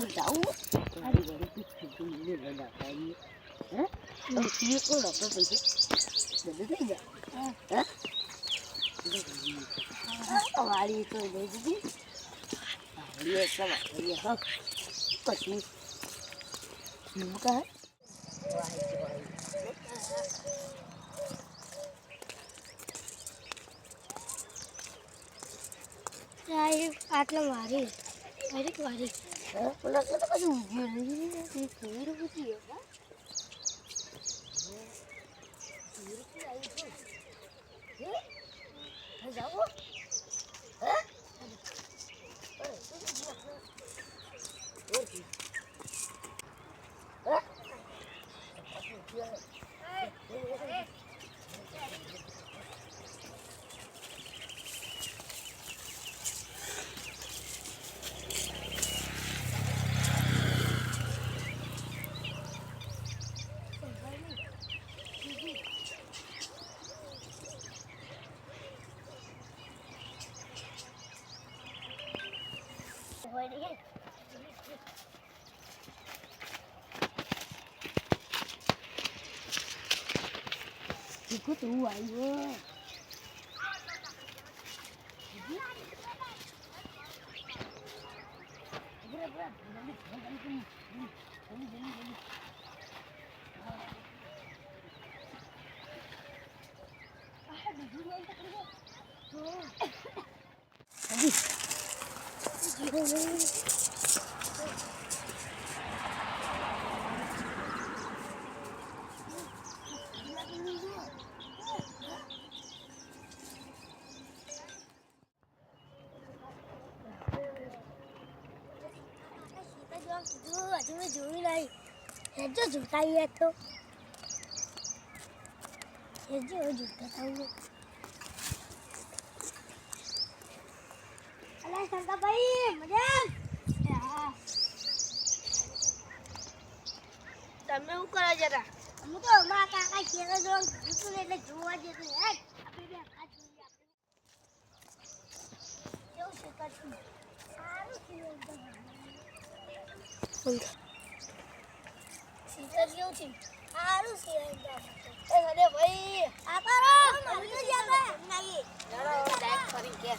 જાવું આરી ઘરે તું મને લડા પાડી હે તો કી કો ડોક્ટર પૈસે દે દે જા હે વાળી તો દે દીધી વાળી સવા વાળી હા પછી હું કહે આટલા વારી વારી પેલા તો બધું ઉગ્યો નહીં એ થોડું બધી જાઓ Ikut tu ayo. હજુ મેં જોયું નહીં હેજો જોતા તો હેજો જોતા થવું અલા શંકાભાઈ મજા તમે શું કરો જરા હું તો મારા કાકા ખેતર જોવા કીધું એટલે જોવા જતું હે આપણે બે આ જોઈએ આપણે કેવું છે કરશું સારું છે સીતા કેવું છે સારું છે એકદમ એ અરે ભાઈ આપારો મને જાતા નહીં લડો ડાયરેક્ટ ફરી કે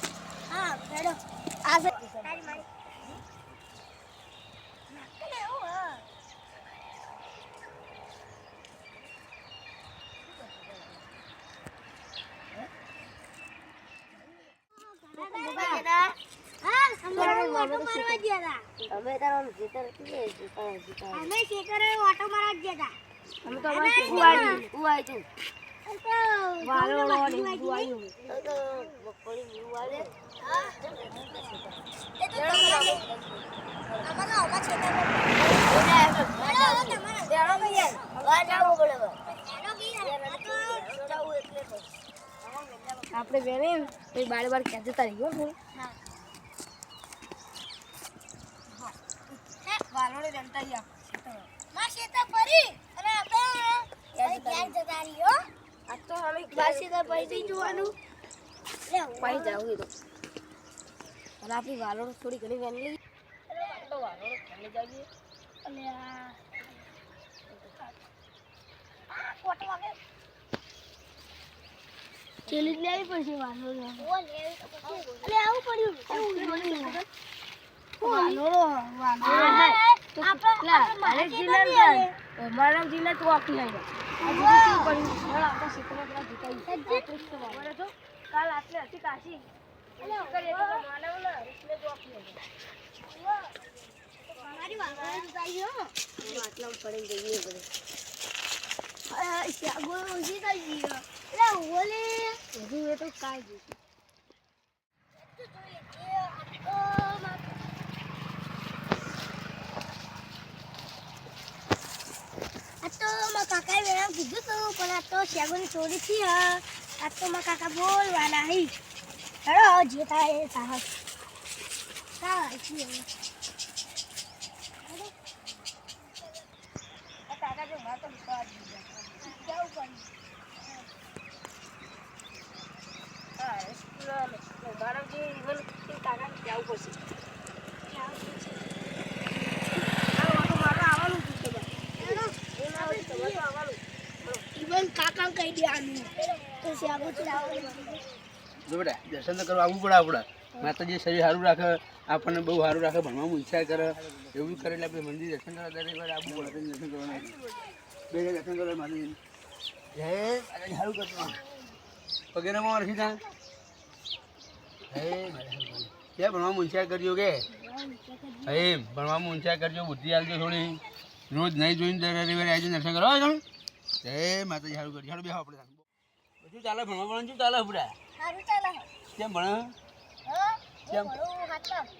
હા લડો આ તારી મારી નાખલે ઓ હા અમે તારો જીતર કે જીતા અમે શેકરે ઓટો મારવા ગયા અમે તો ઉવાઈ તું વાલો ઉવાઈ તો મગફળી ઉવાલે એ તો અમારા ઓમાં છે આપણે બેને પછી બાર બાર ક્યાં જતા રહીએ થોડી વાલોને રમતા ગયા માં શેતા ફરી અને આપણે ક્યાં જતા રહીયો આ તો હવે બાસીતા પૈસા જોવાનું પાઈ જાવ તો અને આપણી વાલોને થોડી ઘણી વેન લઈ તો વાલોને ખાલી જાવીએ અને આ કોટ વાગે ચેલી લેવી પડશે વાલો ઓ લેવી તો પછી અલે આવું પડ્યું એવું જોડ્યું માનવ જિલ્લા તો આપી કાલ આટલે હતી કાશી આટલા પડી જઈએ બધું એ તો કાંઈ કાકા વેણા કીધું તું પણ આ તો શેગોની ચોરી થી આ તો મારા કાકા બોલવાના હી હેડો જે થાય એ સાહસ કાય છે કાકા જો માતો વિશ્વાસ કેવું પણ હા સ્કૂલ માનવજી ઇવન કાકા જવું પડશે જો બેટા દર્શન તો કરવા આવવું પડે આપણે માતાજી શરીર સારું રાખે આપણને બહુ સારું રાખે ભણવામાં ઈચ્છા કરે એવું કરે એટલે આપણે મંદિર દર્શન કરવા દરેક વાર આવવું પડે દર્શન કરવાના બે દર્શન કરવા માતાજી જય માતાજી સારું કરતું વગેરેમાં રાખી તા હે ક્યાં ભણવામાં ઊંચા કરજો કે હે ભણવામાં ઊંચા કરજો બુદ્ધિ આવજો થોડી રોજ નહીં જોઈને દર રવિવારે આવી દર્શન કરવા જય માતાજી સારું કરજો સારું બેહો આપણે બધું ચાલે ભણવા ભણવાનું શું ચાલે આપણા કેમ ભણે કેમ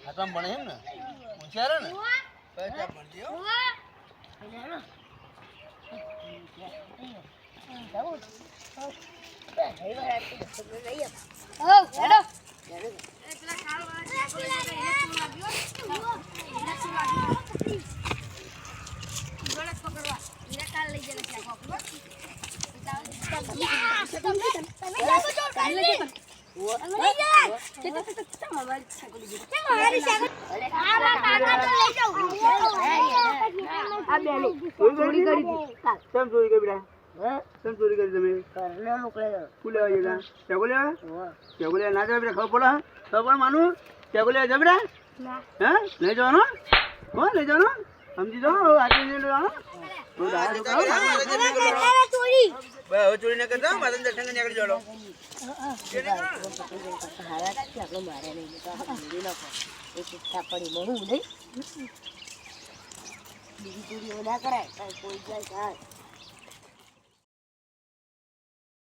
હાથમાં ભણે એમ ને હોશિયાર ને બસ ત્યાં ભણજો ચોરી કરી કેમ ચોરી કરી બેટા કેમ ચોરી કરી તમે ફૂલે ચેકો લેવા ના જવા બેટા ખબર પડે માનું ચેકો લેવા જા બેટા હા લઈ જવાનો હો લઈ જવાનો સમજી જાઓ આજે લઈ લેવાનો હવે ચોરી ના કરતા માતા દર્શન કરી આગળ જોડો બીજી ચોરીઓ ના કરાય કોઈ જાય